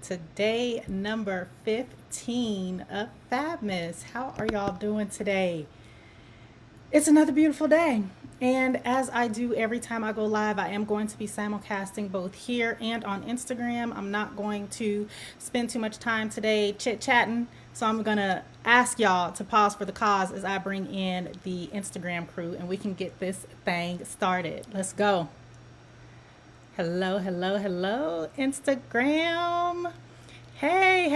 Today, number 15 of Fabmas. How are y'all doing today? It's another beautiful day. And as I do every time I go live, I am going to be simulcasting both here and on Instagram. I'm not going to spend too much time today chit-chatting. So I'm going to ask y'all to pause for the cause as I bring in the Instagram crew and we can get this thing started. Let's go. Hello, hello, hello, Instagram. Hey,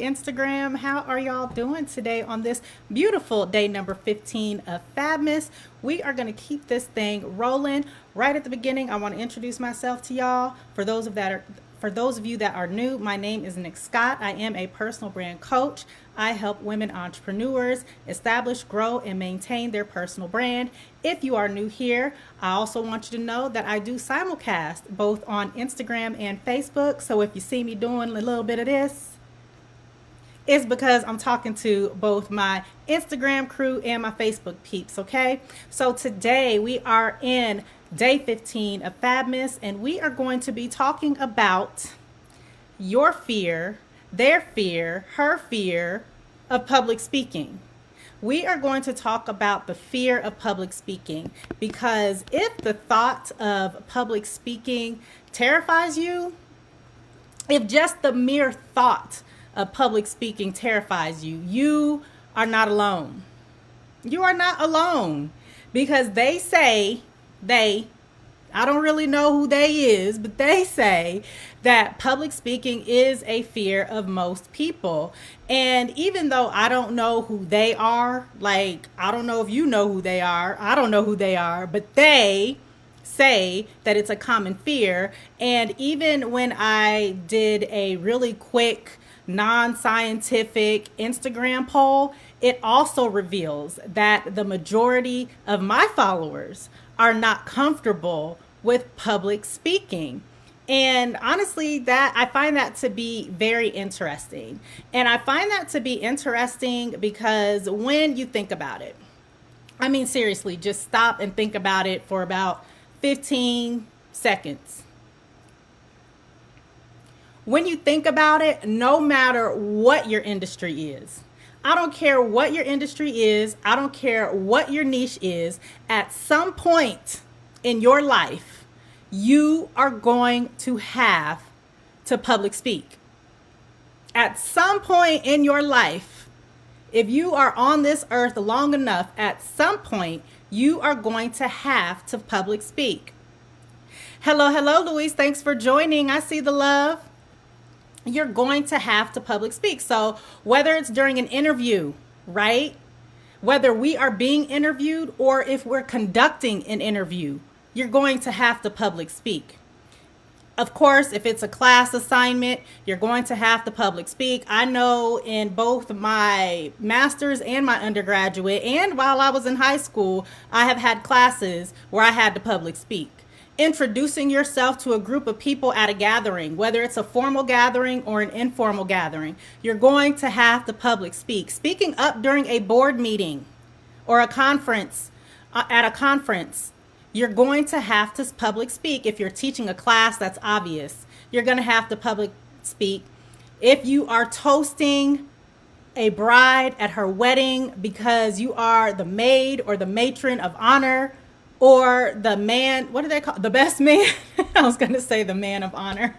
Instagram. How are y'all doing today on this beautiful day number 15 of Fabmas? We are going to keep this thing rolling. Right at the beginning, I want to introduce myself to y'all. For those of you that are new, my name is Nick Scott. I am a personal brand coach. I help women entrepreneurs establish, grow, and maintain their personal brand. If you are new here, I also want you to know that I do simulcast both on Instagram and Facebook. So if you see me doing a little bit of this, it's because I'm talking to both my Instagram crew and my Facebook peeps, okay? So today we are in day 15 of Fabmas, and we are going to be talking about your fear, their fear, her fear of public speaking. We are going to talk about the fear of public speaking, because if the thought of public speaking terrifies you, if just the mere thought of public speaking terrifies you, you are not alone. You are not alone, because I don't really know who they is, but they say that public speaking is a fear of most people. And even though I don't know who they are, like, I don't know if you know who they are, I don't know who they are, but they say that it's a common fear. And even when I did a really quick non-scientific Instagram poll, it also reveals that the majority of my followers are not comfortable with public speaking. And honestly, that I find that to be very interesting. And I find that to be interesting because when you think about it, I mean, seriously, just stop and think about it for about 15 seconds. When you think about it, no matter what your industry is, I don't care what your industry is, I don't care what your niche is, at some point in your life, you are going to have to public speak. At some point in your life, if you are on this earth long enough, at some point, you are going to have to public speak. Hello, Louise. Thanks for joining. I see the love. You're going to have to public speak. So whether it's during an interview, right? Whether we are being interviewed or if we're conducting an interview, you're going to have to public speak. Of course, if it's a class assignment, you're going to have to public speak. I know in both my master's and my undergraduate, and while I was in high school, I have had classes where I had to public speak. Introducing yourself to a group of people at a gathering, whether it's a formal gathering or an informal gathering, you're going to have to public speak. Speaking up during a board meeting or a conference, at a conference, you're going to have to public speak. If you're teaching a class, that's obvious. You're going to have to public speak. If you are toasting a bride at her wedding because you are the maid or the matron of honor, or the man, what do they call the best man? I was going to say the man of honor.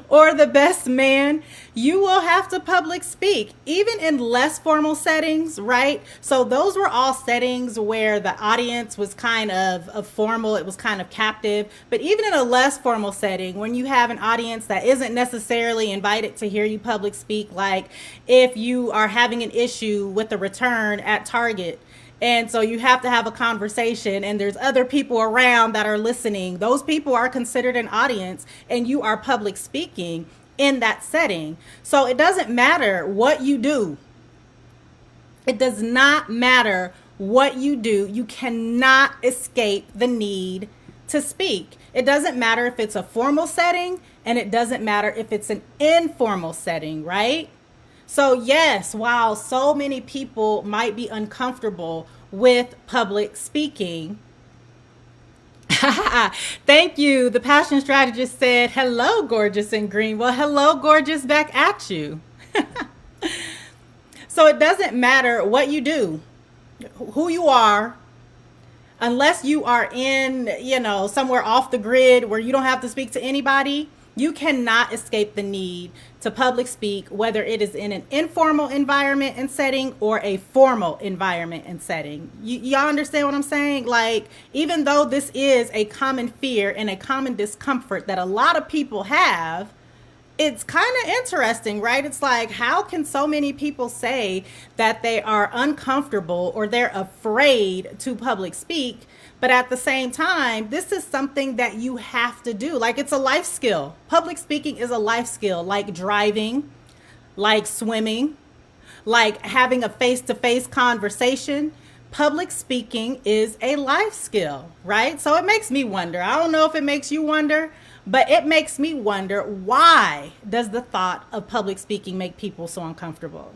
Or the best man, you will have to public speak, even in less formal settings, right? So those were all settings where the audience was kind of formal, it was kind of captive. But even in a less formal setting, when you have an audience that isn't necessarily invited to hear you public speak, like if you are having an issue with the return at Target, and so you have to have a conversation and there's other people around that are listening. Those people are considered an audience and you are public speaking in that setting. So it doesn't matter what you do. It does not matter what you do. You cannot escape the need to speak. It doesn't matter if it's a formal setting and it doesn't matter if it's an informal setting, right? So yes, while so many people might be uncomfortable with public speaking, Thank you. The passion strategist said, hello, gorgeous and green. Well, hello, gorgeous, back at you. So it doesn't matter what you do, who you are, unless you are in, somewhere off the grid where you don't have to speak to anybody. You cannot escape the need to public speak, whether it is in an informal environment and setting or a formal environment and setting. Y'all understand what I'm saying? Like, even though this is a common fear and a common discomfort that a lot of people have, it's kind of interesting, right? It's like, how can so many people say that they are uncomfortable or they're afraid to public speak? But at the same time, this is something that you have to do. Like, it's a life skill. Public speaking is a life skill, like driving, like swimming, like having a face-to-face conversation. Public speaking is a life skill, right? So it makes me wonder. I don't know if it makes you wonder, but it makes me wonder, why does the thought of public speaking make people so uncomfortable?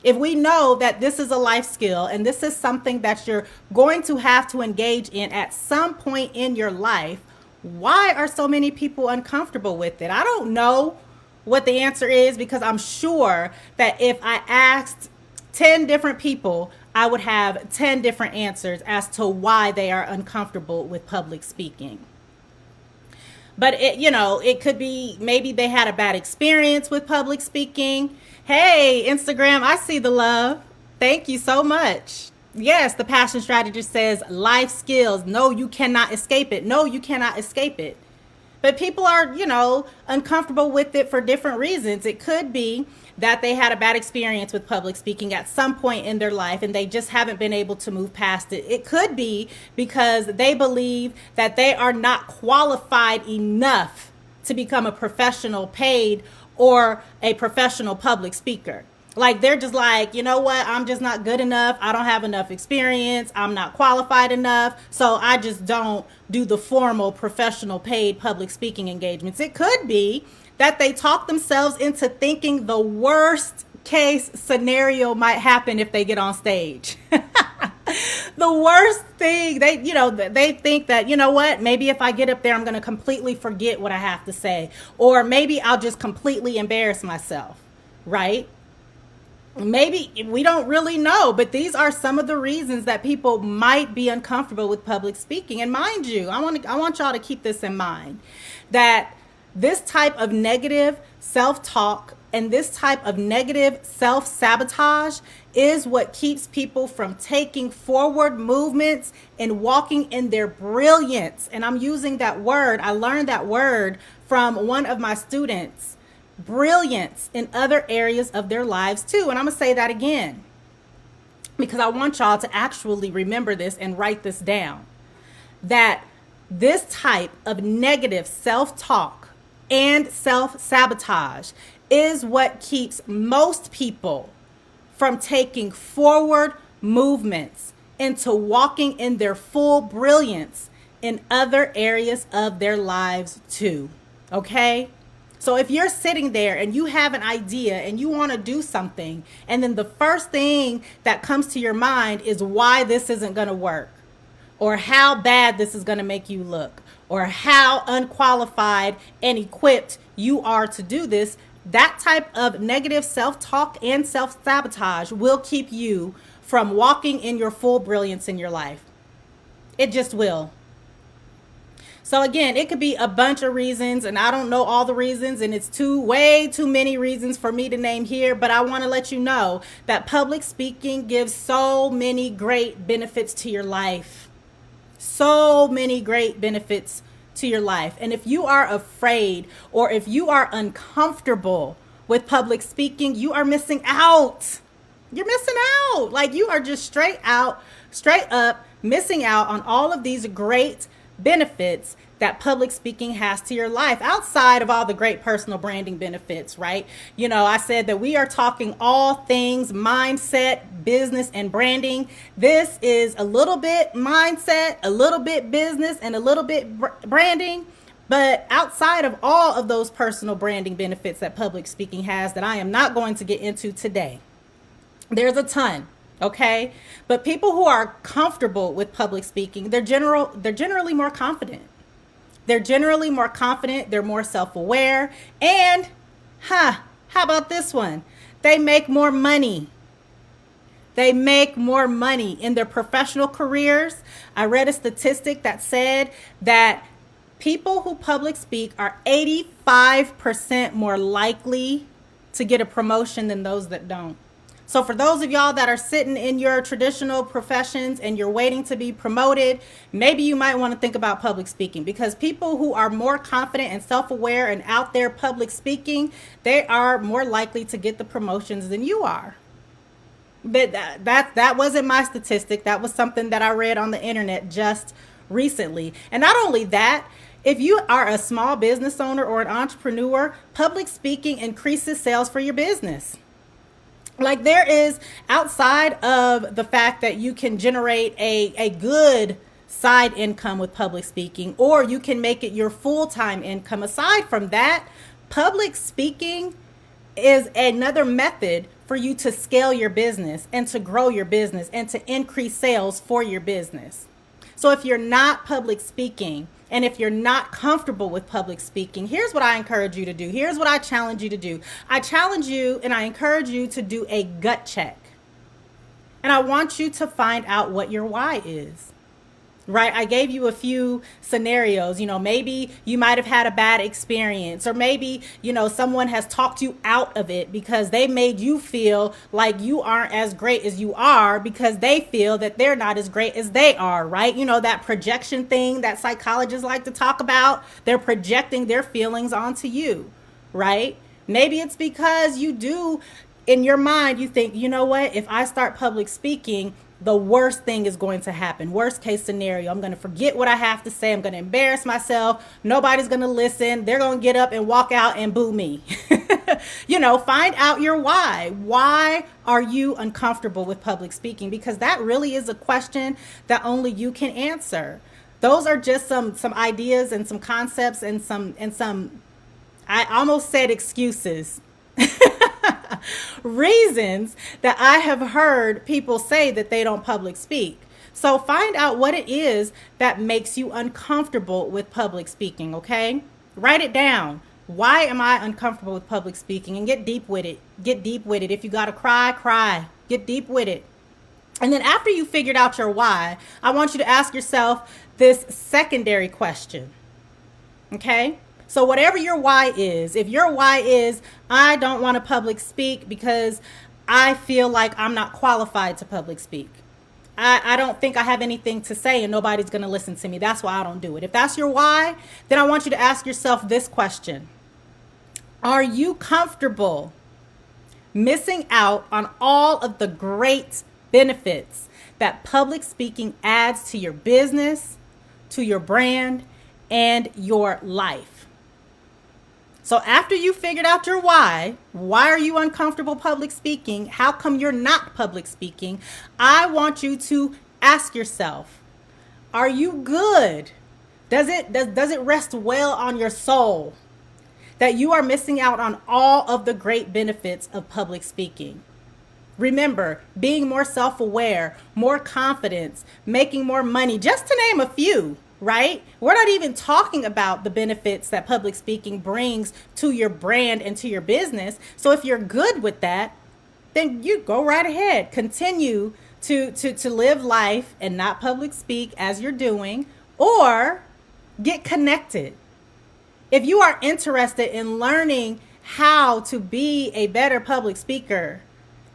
If we know that this is a life skill and this is something that you're going to have to engage in at some point in your life, why are so many people uncomfortable with it? I don't know what the answer is, because I'm sure that if I asked 10 different people, I would have 10 different answers as to why they are uncomfortable with public speaking. But it could be maybe they had a bad experience with public speaking. Hey, Instagram, I see the love. Thank you so much. Yes, the passion strategist says life skills. No, you cannot escape it. No, you cannot escape it. But people are, uncomfortable with it for different reasons. It could be that they had a bad experience with public speaking at some point in their life and they just haven't been able to move past it. It could be because they believe that they are not qualified enough to become a professional paid or a professional public speaker. Like, they're just like, you know what? I'm just not good enough. I don't have enough experience. I'm not qualified enough. So I just don't do the formal professional paid public speaking engagements. It could be that they talk themselves into thinking the worst case scenario might happen if they get on stage. The worst thing, they think that, you know what, maybe if I get up there, I'm going to completely forget what I have to say. Or maybe I'll just completely embarrass myself, right? Maybe, we don't really know, but these are some of the reasons that people might be uncomfortable with public speaking. And mind you, I want y'all to keep this in mind, that this type of negative self-talk and this type of negative self-sabotage is what keeps people from taking forward movements and walking in their brilliance. And I'm using that word. I learned that word from one of my students. Brilliance in other areas of their lives too. And I'm gonna say that again, because I want y'all to actually remember this and write this down, that this type of negative self-talk and self-sabotage is what keeps most people from taking forward movements into walking in their full brilliance in other areas of their lives too. Okay? So if you're sitting there and you have an idea and you want to do something, and then the first thing that comes to your mind is why this isn't going to work, or how bad this is going to make you look, or how unqualified and equipped you are to do this, that type of negative self-talk and self-sabotage will keep you from walking in your full brilliance in your life. It just will. So again, it could be a bunch of reasons, and I don't know all the reasons, and it's way too many reasons for me to name here, but I want to let you know that public speaking gives so many great benefits to your life. So many great benefits to your life. And if you are afraid, or if you are uncomfortable with public speaking, you are missing out. You're missing out. Like, you are just straight up missing out on all of these great benefits that public speaking has to your life, outside of all the great personal branding benefits, right? I said that we are talking all things mindset, business, and branding. This is a little bit mindset, a little bit business, and a little bit branding. But outside of all of those personal branding benefits that public speaking has that I am not going to get into today, there's a ton. Okay? But people who are comfortable with public speaking, they're generally more confident. They're generally more confident, they're more self-aware, and how about this one? They make more money. They make more money in their professional careers. I read a statistic that said that people who public speak are 85% more likely to get a promotion than those that don't. So for those of y'all that are sitting in your traditional professions and you're waiting to be promoted, maybe you might want to think about public speaking, because people who are more confident and self-aware and out there public speaking, they are more likely to get the promotions than you are. But that wasn't my statistic. That was something that I read on the internet just recently. And not only that, if you are a small business owner or an entrepreneur, public speaking increases sales for your business. Like, there is, outside of the fact that you can generate a good side income with public speaking, or you can make it your full-time income. Aside from that, public speaking is another method for you to scale your business and to grow your business and to increase sales for your business. So if you're not public speaking, and if you're not comfortable with public speaking, here's what I encourage you to do. Here's what I challenge you to do. I challenge you and I encourage you to do a gut check. And I want you to find out what your why is. Right? I gave you a few scenarios. Maybe you might have had a bad experience, or maybe, someone has talked you out of it because they made you feel like you aren't as great as you are because they feel that they're not as great as they are, right? That projection thing that psychologists like to talk about. They're projecting their feelings onto you, right? Maybe it's because you do, in your mind, you think, you know what, if I start public speaking, the worst thing is going to happen. Worst case scenario, I'm going to forget what I have to say. I'm going to embarrass myself. Nobody's going to listen. They're going to get up and walk out and boo me. Find out your why. Why are you uncomfortable with public speaking? Because that really is a question that only you can answer. Those are just some ideas and some concepts and some I almost said excuses. Reasons that I have heard people say that they don't public speak. So find out what it is that makes you uncomfortable with public speaking, okay? Write it down. Why am I uncomfortable with public speaking? And get deep with it. Get deep with it. If you gotta cry, cry. Get deep with it. And then after you figured out your why, I want you to ask yourself this secondary question, okay? So whatever your why is, if your why is, I don't want to public speak because I feel like I'm not qualified to public speak. I don't think I have anything to say and nobody's going to listen to me. That's why I don't do it. If that's your why, then I want you to ask yourself this question. Are you comfortable missing out on all of the great benefits that public speaking adds to your business, to your brand, and your life? So after you figured out your why are you uncomfortable public speaking? How come you're not public speaking? I want you to ask yourself, are you good? Does it rest well on your soul that you are missing out on all of the great benefits of public speaking? Remember, being more self-aware, more confidence, making more money, just to name a few. Right? We're not even talking about the benefits that public speaking brings to your brand and to your business. So if you're good with that, then you go right ahead. Continue to live life and not public speak as you're doing, or get connected. If you are interested in learning how to be a better public speaker,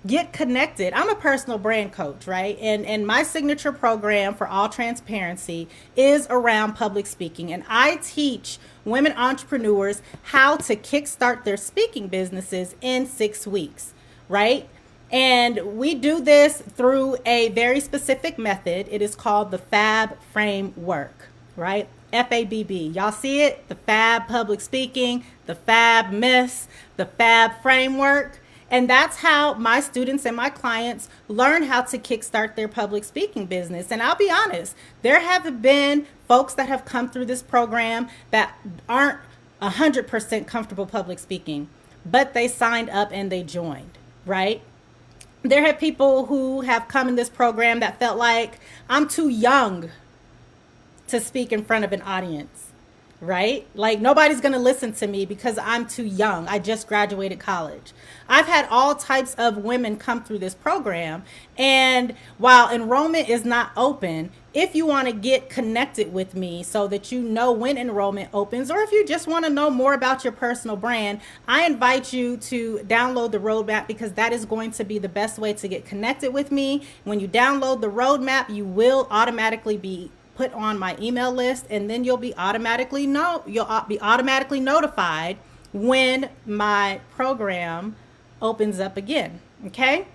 get connected. I'm a personal brand coach, right? And my signature program, for all transparency, is around public speaking. And I teach women entrepreneurs how to kickstart their speaking businesses in 6 weeks, right? And we do this through a very specific method. It is called the FAB framework, right? FABB. Y'all see it? The FAB public speaking, the FAB myths, the FAB framework. And that's how my students and my clients learn how to kickstart their public speaking business. And I'll be honest, there have been folks that have come through this program that aren't 100% comfortable public speaking, but they signed up and they joined, right? There have people who have come in this program that felt like I'm too young to speak in front of an audience, right? Like nobody's going to listen to me because I'm too young. I just graduated college. I've had all types of women come through this program. And while enrollment is not open, if you want to get connected with me so that you know when enrollment opens, or if you just want to know more about your personal brand, I invite you to download the roadmap, because that is going to be the best way to get connected with me. When you download the roadmap, you will automatically be put on my email list, and then you'll be automatically notified when my program opens up again. Okay?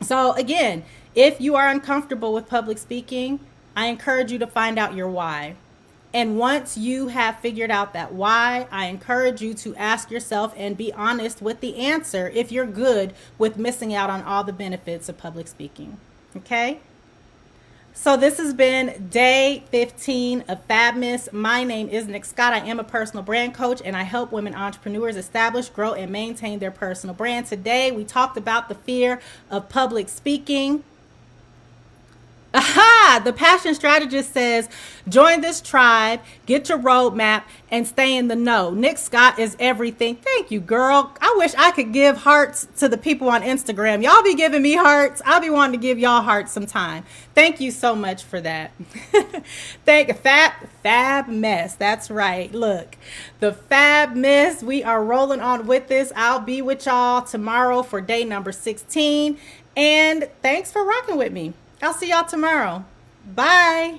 So again, if you are uncomfortable with public speaking, I encourage you to find out your why. And once you have figured out that why, I encourage you to ask yourself and be honest with the answer if you're good with missing out on all the benefits of public speaking. Okay? So this has been day 15 of Fabmas. My name is Nick Scott. I am a personal brand coach, and I help women entrepreneurs establish, grow, and maintain their personal brand. Today, we talked about the fear of public speaking. Aha! The Passion Strategist says, join this tribe, get your roadmap, and stay in the know. Nick Scott is everything. Thank you, girl. I wish I could give hearts to the people on Instagram. Y'all be giving me hearts. I'll be wanting to give y'all hearts sometime. Thank you so much for that. Fabmas. That's right. Look, the Fabmas. We are rolling on with this. I'll be with y'all tomorrow for day number 16. And thanks for rocking with me. I'll see y'all tomorrow. Bye.